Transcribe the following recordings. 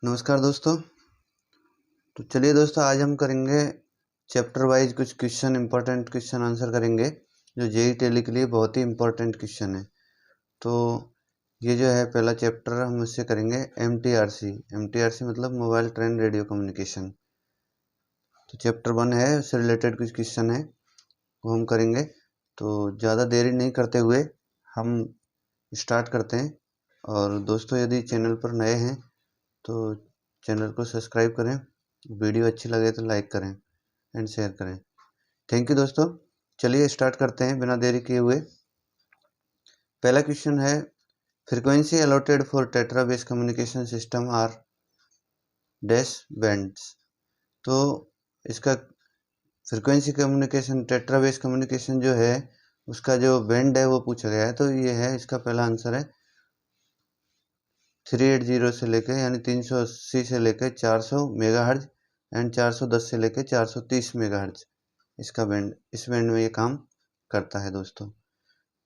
नमस्कार दोस्तों। तो चलिए दोस्तों, आज हम करेंगे चैप्टर वाइज कुछ क्वेश्चन, इंपॉर्टेंट क्वेश्चन आंसर करेंगे जो जेईई टेली के लिए बहुत ही इंपॉर्टेंट क्वेश्चन है। तो ये जो है पहला चैप्टर हम इससे करेंगे एमटीआरसी मतलब मोबाइल ट्रेन रेडियो कम्युनिकेशन। तो चैप्टर 1 है, उससे रिलेटेड कुछ क्वेश्चन है वो हम करेंगे। तो ज़्यादा देरी नहीं करते हुए हम स्टार्ट करते हैं। और दोस्तों, यदि चैनल पर नए हैं तो चैनल को सब्सक्राइब करें, वीडियो अच्छी लगे तो लाइक करें एंड शेयर करें। थैंक यू दोस्तों। चलिए स्टार्ट करते हैं बिना देरी किए हुए। पहला क्वेश्चन है, frequency allotted for tetra base communication system are dash bands. तो इसका frequency communication tetra base communication जो है उसका जो बैंड है वो पूछा गया है। तो ये है, इसका पहला आंसर है 380 से लेके यानी 380 से लेके 400 मेगाहर्ट्ज एंड 410 से लेके 430 मेगाहर्ट्ज इसका बैंड, इस बैंड में ये काम करता है दोस्तों।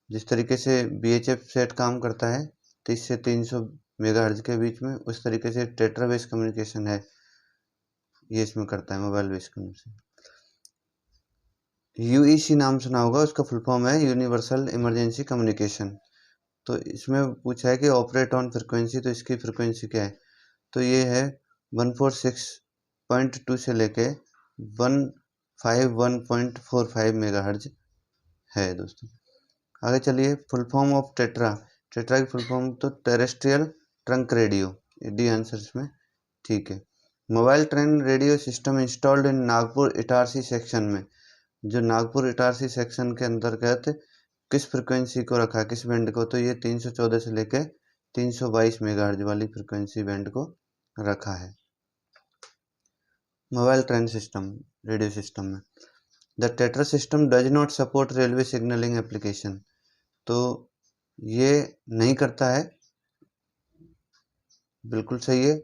जिस तरीके से बीएचएफ सेट काम करता है 30 से 300 मेगाहर्ट्ज के बीच में, उस तरीके से टेट्रा बेस कम्युनिकेशन है ये इसमें करता है, मोबाइल बेस कम्युनिकेशन। यूईसी नाम सुना होगा, उसका फुल फॉर्म है यूनिवर्सल इमरजेंसी कम्युनिकेशन। तो इसमें पूछा है कि ऑपरेट ऑन फ्रिक्वेंसी, तो इसकी फ्रिक्वेंसी क्या है? तो ये है 146.2 से लेके 151.45 मेगाहर्ट्ज है दोस्तों। आगे चलिए, फुल फॉर्म ऑफ टेट्रा की फुल फॉर्म तो terrestrial trunk radio, D answer इसमें ठीक है। Mobile train radio system installed in Nagpur Itarsi section में, जो नागपुर इटारसी सेक्शन के अंतर्गत किस फ्रिक्वेंसी को रखा है, किस बैंड को? तो ये 314 से लेके 322 मेगाहर्ट्ज वाली फ्रिक्वेंसी बैंड को रखा है mobile train system radio system में। The tetra system does not support railway signalling application. तो ये नहीं करता है, बिल्कुल सही है।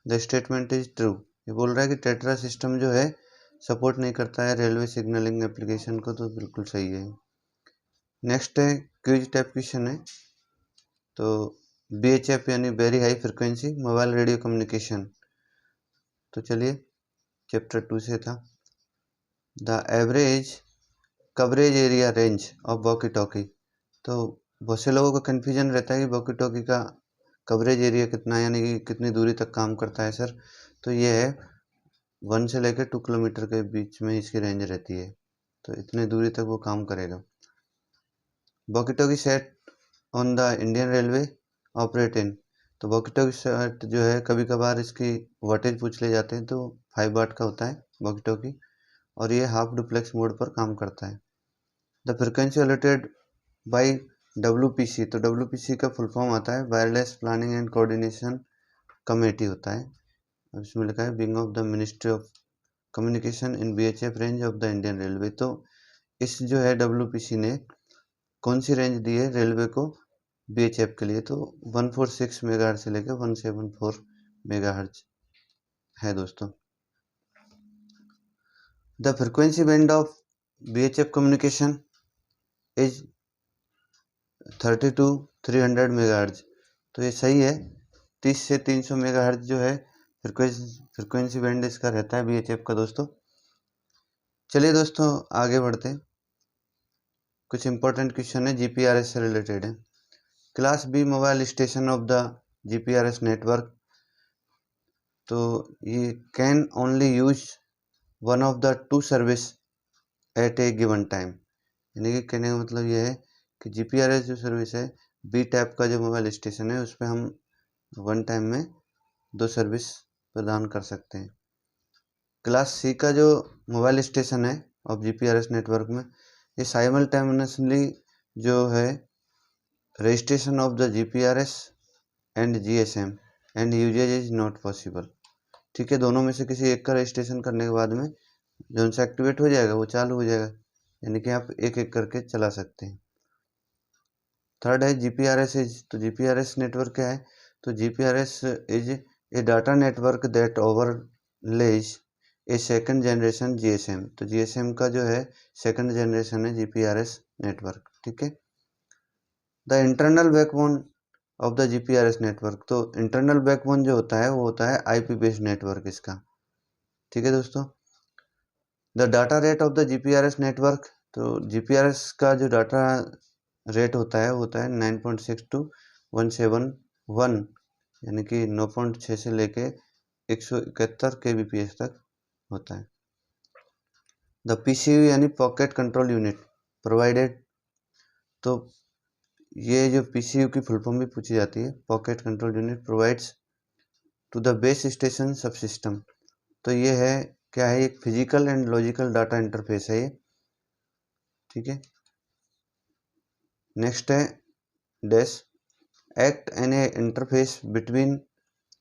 The statement is true. ये बोल रहा है कि टेट्रा सिस्टम जो है सपोर्ट नहीं करता है रेलवे सिग्नलिंग एप्लीकेशन को, तो बिल्कुल सही है। नेक्स्ट है क्विज टाइप क्वेश्चन है। तो बीएचएफ यानी very high frequency mobile radio communication. तो चलिए चैप्टर 2 से था, the average coverage area range of walkie talkie. तो बहुत से लोगों का कन्फ्यूजन रहता है कि वॉकी टॉकी का कवरेज एरिया कितना है, यानी कि कितनी दूरी तक काम करता है सर। तो ये है 1 से लेकर 2 किलोमीटर के बीच में इसकी रेंज रहती है, तो इतनी दूरी तक वो काम करेगा। Walkie talkie set on the Indian railway operate in. तो वॉकी टॉकी सेट जो है कभी कभार इसकी वाटेज पूछ ले जाते हैं, तो 5 वाट का होता है वॉकी टॉकी, और ये हाफ डुप्लेक्स मोड पर काम करता है। The frequency allotted by WPC। तो WPC का फुल फॉर्म आता है wireless planning and coordination committee होता है। अब इसमें लिखा है wing of the ministry of communication in VHF range of the Indian railway. तो इस जो है WPC ने कौन सी रेंज दी है रेलवे को बीएचएफ के लिए? तो 146 मेगाहर्ट्ज से लेकर 174 मेगाहर्ट्ज है दोस्तों। The frequency band of VHF communication is 32-300 megahertz. तो ये सही है, 30 से 300 मेगाहर्ट्ज जो है फ्रिक्वेंसी बैंड इसका रहता है बीएचएफ का दोस्तों। चलिए दोस्तों आगे बढ़ते हैं। कुछ इंपॉर्टेंट क्वेश्चन है जीपीआरएस से रिलेटेड है। Class B mobile station of the GPRS network. तो ये can only use one of the 2 service at a given time. यानी कि कहने का मतलब ये है कि जीपीआरएस जो सर्विस है, बी टाइप का जो मोबाइल स्टेशन है, उस पर हम वन टाइम में 2 सर्विस प्रदान कर सकते हैं। क्लास सी का जो मोबाइल स्टेशन है ऑफ जीपीआरएस नेटवर्क में, ये साइमल्टेनियसली जो है registration of the GPRS and GSM and usages is not possible. ठीक है, दोनों में से किसी एक का रजिस्ट्रेशन करने के बाद में जो उनसे एक्टिवेट हो जाएगा वो चालू हो जाएगा, यानी कि आप एक एक करके चला सकते हैं। थर्ड है जीपीआरएस इज। तो जीपीआरएस नेटवर्क क्या है? तो GPRS is a data network that overlays A second generation GSM. तो जीएसएम का जो है सेकंड जनरेशन है जीपीआरएस नेटवर्क। ठीक है। The internal backbone of the GPRS network. तो इंटरनल बैकबोन जो होता है वो होता है आईपी बेस्ड नेटवर्क इसका। ठीक है दोस्तों। The data rate of the GPRS network, तो जीपीआरएस का जो डाटा रेट होता है वो होता है 9.6 to 171, यानी कि 9.6 से लेके 171 kbps तक होता है। द पीसीयू यानी पॉकेट कंट्रोल यूनिट प्रोवाइडेड, तो ये जो पीसीयू की फुल फॉर्म भी पूछी जाती है, packet control unit provides to the base station subsystem. तो ये है क्या है, एक physical and logical data interface है ये। ठीक है। नेक्स्ट है dash act N A interface between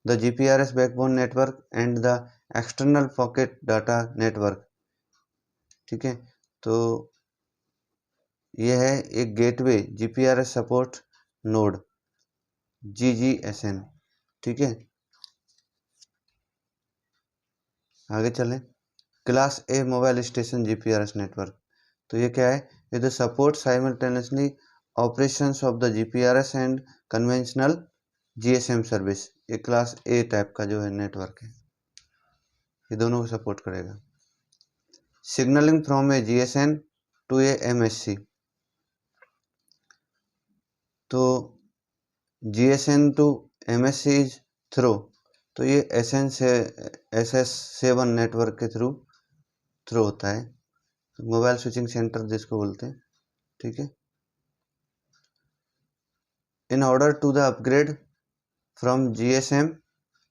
the GPRS backbone network and the external packet data network. ठीक है। तो ये है एक gateway GPRS support node GGSN। ठीक है। आगे चलें। Class A mobile station GPRS network, तो ये क्या है, ये the support simultaneously operations of the GPRS and conventional GSM service. ये क्लास ए टाइप का जो है नेटवर्क है, ये दोनों को सपोर्ट करेगा। Signalling from a GSN to a MSC, तो GSN to MSC is through, तो ये एसएन से SS7 नेटवर्क के थ्रू होता है, मोबाइल स्विचिंग सेंटर जिसको बोलते हैं। ठीक है। In order to the upgrade from GSM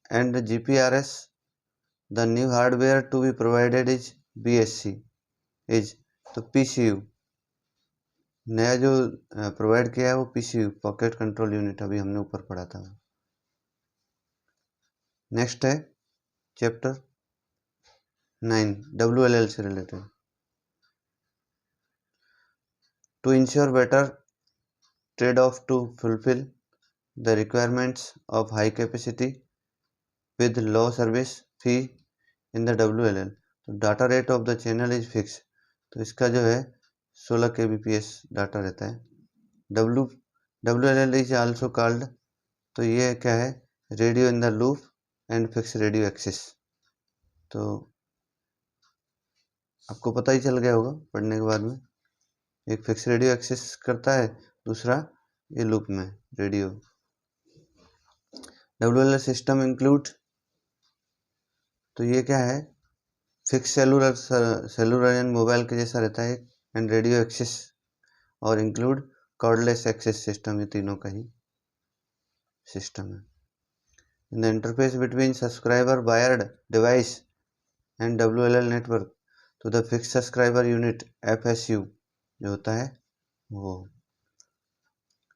and GPRS the new hardware to be provided is BSC is, तो PCU नया जो प्रोवाइड किया है वो PCU पॉकेट कंट्रोल यूनिट, अभी हमने ऊपर पढ़ा था। नेक्स्ट है चैप्टर 9 WLL से रिलेटेड। To ensure better trade off to fulfil the requirements of high capacity with low service fee in the WLL, तो data rate of the channel is fix, तो इसका जो है 16 kbps डाटा रहता है। WLL इज आल्सो कॉल्ड, तो ये क्या है, radio in the loop and fix radio axis. तो आपको पता ही चल गया होगा पढ़ने के बाद में, एक फिक्स रेडियो एक्सिस करता है, दूसरा ये लूप में रेडियो। WLL सिस्टम इंक्लूड, तो ये क्या है, फिक्स सेलुलर एंड मोबाइल के जैसा रहता है, एंड रेडियो एक्सिस और इंक्लूड कॉर्डलेस एक्सेस सिस्टम, ये तीनों का ही सिस्टम है। In the interface between subscriber wired device and WLL network, तो the fix subscriber unit FSU जो होता है वो।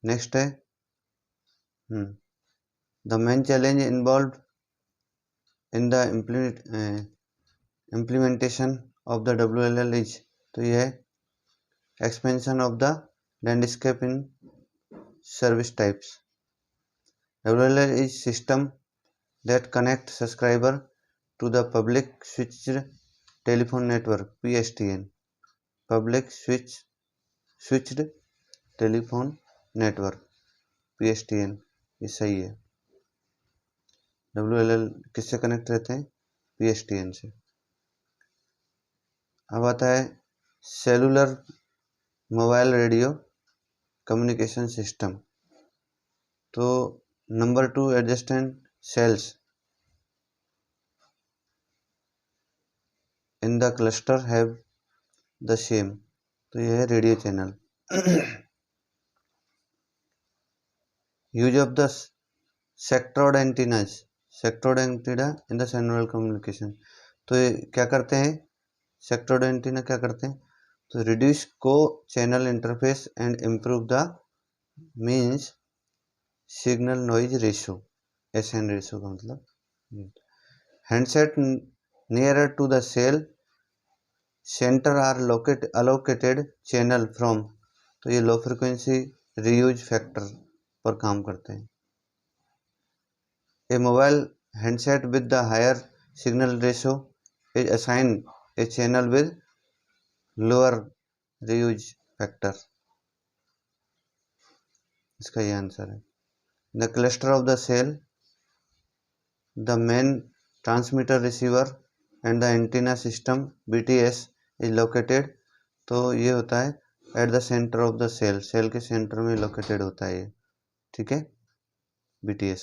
नेक्स्ट है the main challenge involve in the implementation of the WLL is, तो ये है expansion of the landscape in service types. WLL is system that connect subscriber to the public switched telephone network PSTN, public switched telephone network PSTN, ये सही है। WLL किससे connect रहते हैं, PSTN से। अब आता है cellular mobile radio communication system, तो number 2 adjacent cells in the cluster have the same, तो यह है radio channel. Use of the sectored antennas, sectored antenna in the cellular communication, तो ये क्या करते हैं, सेक्टोर्ड एंटीना क्या करते हैं, तो रिड्यूस को channel interface and improve the means signal noise ratio, SN ratio का मतलब। Handset nearer to the cell centre are allocated channel from, तो ये लो फ्रिक्वेंसी रीयूज फैक्टर पर काम करते हैं। A mobile handset with the higher signal ratio is assign a channel with lower reuse factor, इसका ये आंसर है। The cluster of the cell, the main transmitter receiver and the antenna system BTS is located. तो ये होता है at the centre of the cell, cell के centre में located होता है ये, ठीक है, BTS।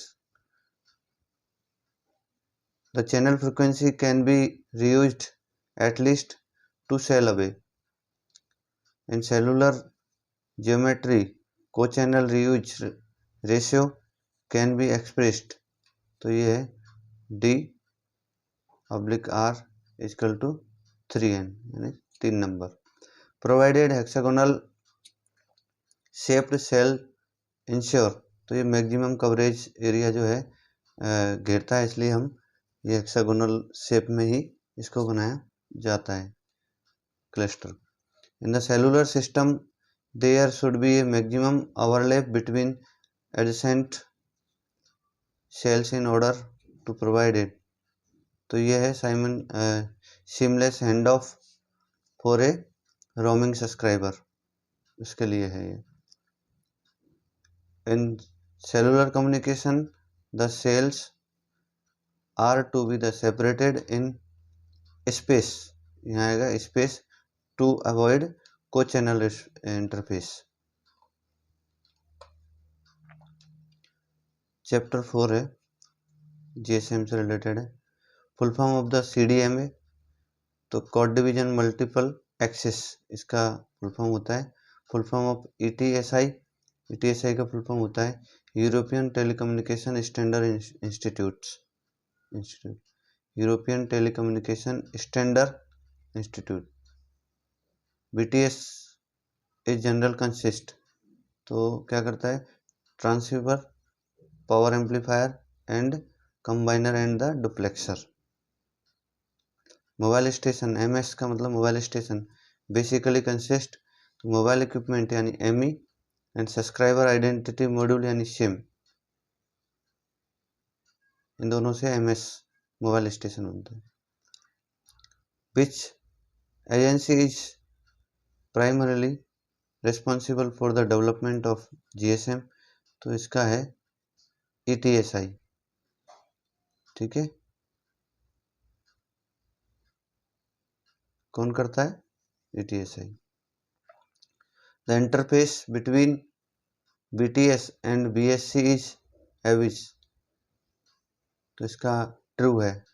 The channel frequency can be reused at least 2 cell away. In cellular geometry co channel reuse ratio can be expressed. तो ये है D/R इक्वल टू 3n, यानी 3 number. Provided hexagonal shaped cell ensure. तो ये मैक्सिमम कवरेज एरिया जो है घेरता है, इसलिए हम ये हेक्सागोनल शेप में ही इसको बनाया जाता है cluster. In the cellular system there should be a maximum overlap between adjacent cells in order to provide it. तो ये है seamless hand off for a roaming subscriber, उसके लिए है ये। In cellular communication the cells are to be the separated in space, यहाँ आएगा space, to avoid co channel interface. Chapter 4 है, GSM से रिलेटेड है। Full form of the CDMA, तो कोड डिवीजन मल्टीपल एक्सेस इसका फुल फॉर्म होता है। Full form of ETSI का फुल फॉर्म होता है European telecommunication standard institute, European telecommunication standard institute. BTS is general consist, तो क्या करता है, transceiver, power amplifier and combiner and the duplexer. Mobile station, MS का मतलब मोबाइल स्टेशन, बेसिकली कंसिस्ट तो मोबाइल इक्विपमेंट यानी ME and subscriber identity module यानी SIM, इन दोनों से MS मोबाइल स्टेशन बनता है। विच agency is primarily responsible for the development of GSM, तो इसका है ETSI, ठीक है। कौन करता है, ETSI। The interface between BTS and BSC is Abis, तो इसका ट्रू है।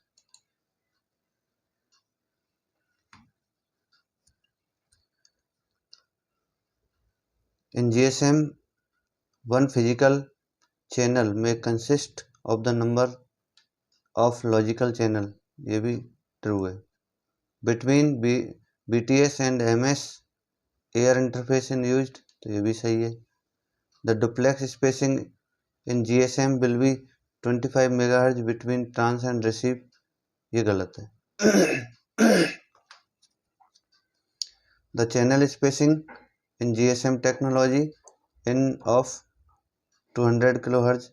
In GSM one physical channel में consist of the number of logical channel, ये भी ट्रू है। Between BTS and MS air interface in used, तो ये भी सही है। The duplex spacing in GSM will be 25 megahertz between trans and receive, ये गलत है। The channel spacing in GSM technology in of 200 kilohertz,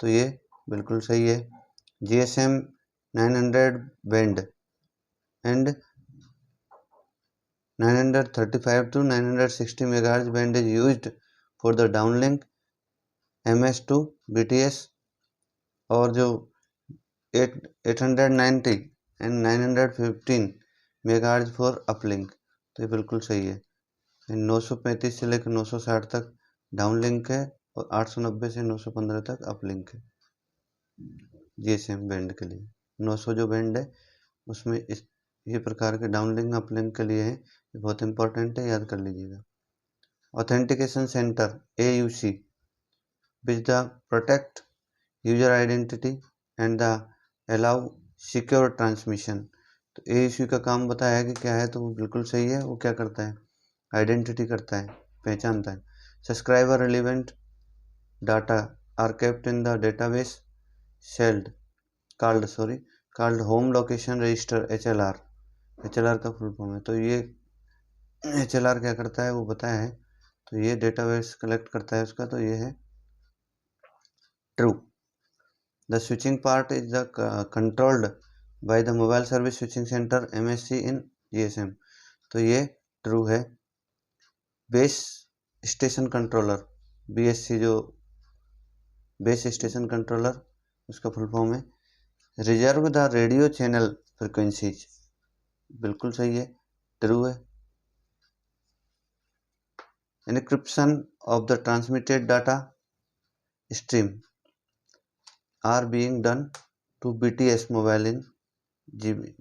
तो ये बिल्कुल सही है। GSM 900 band and 935 to 960 megahertz band is used for the downlink MS to BTS, और जो 890 and 915 मेगाहर्ट्ज फॉर अपलिंक, तो ये बिल्कुल सही है। 935 से लेकर 960 तक डाउनलिंक है और 890 से 915 तक अपलिंक है GSM बैंड के लिए। 900 जो बैंड है उसमें ये प्रकार के डाउनलिंक अपलिंक के लिए है, ये बहुत इंपॉर्टेंट है, याद कर लीजिएगा। Authentication centre AUC which the protect user identity and the allow secure transmission, तो AUC का काम बताया है कि क्या है, तो वो बिल्कुल सही है। वो क्या करता है, आइडेंटिटी करता है, पहचानता है। Subscriber relevant data are kept in the database called home location register HLR का फुल फॉर्म है। तो ये HLR क्या करता है वो बताया है, तो ये डेटाबेस कलेक्ट करता है उसका, तो ये है true. The switching part is the controlled by the mobile service switching centre MSC in GSM, तो ये ट्रू है। बेस स्टेशन कंट्रोलर BSC जो बेस स्टेशन कंट्रोलर, उसका फुल फॉर्म है reserve the radio channel frequencies, बिल्कुल सही है, true है। Encryption of the transmitted data stream are being done to BTS mobile in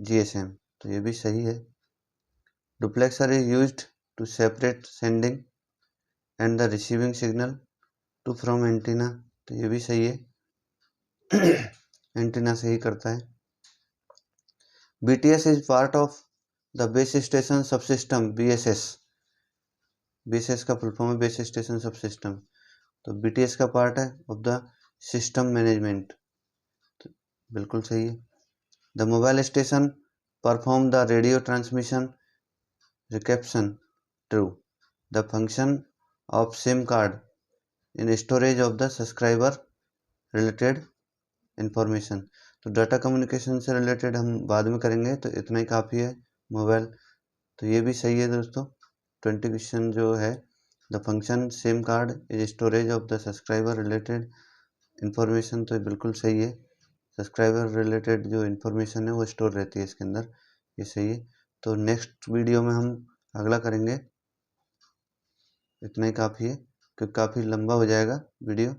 GSM, तो ये भी सही है। Duplexer is used to separate sending and the receiving signal to from antenna, तो ये भी सही है। एंटीना से ही करता है। BTS is part of the base station subsystem BSS, BSS का फुल फॉर्म है बेस स्टेशन सबसिस्टम, तो BTS का पार्ट है ऑफ द सिस्टम मैनेजमेंट, तो बिल्कुल सही है। The mobile station perform the radio transmission reception, true. The function of SIM card in storage of the subscriber related information, तो data communication से related हम बाद में करेंगे, तो इतना ही काफ़ी है मोबाइल, तो ये भी सही है दोस्तों। 20 क्वेश्चन जो है, the function SIM card is storage of the subscriber related information, तो बिल्कुल सही है। सब्सक्राइबर रिलेटेड जो इन्फॉर्मेशन है वो स्टोर रहती है इसके अंदर, ये सही है। तो नेक्स्ट वीडियो में हम अगला करेंगे, इतना ही काफ़ी है क्योंकि काफ़ी लंबा हो जाएगा वीडियो,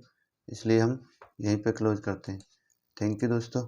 इसलिए हम यहीं पे क्लोज करते हैं। थैंक यू दोस्तों।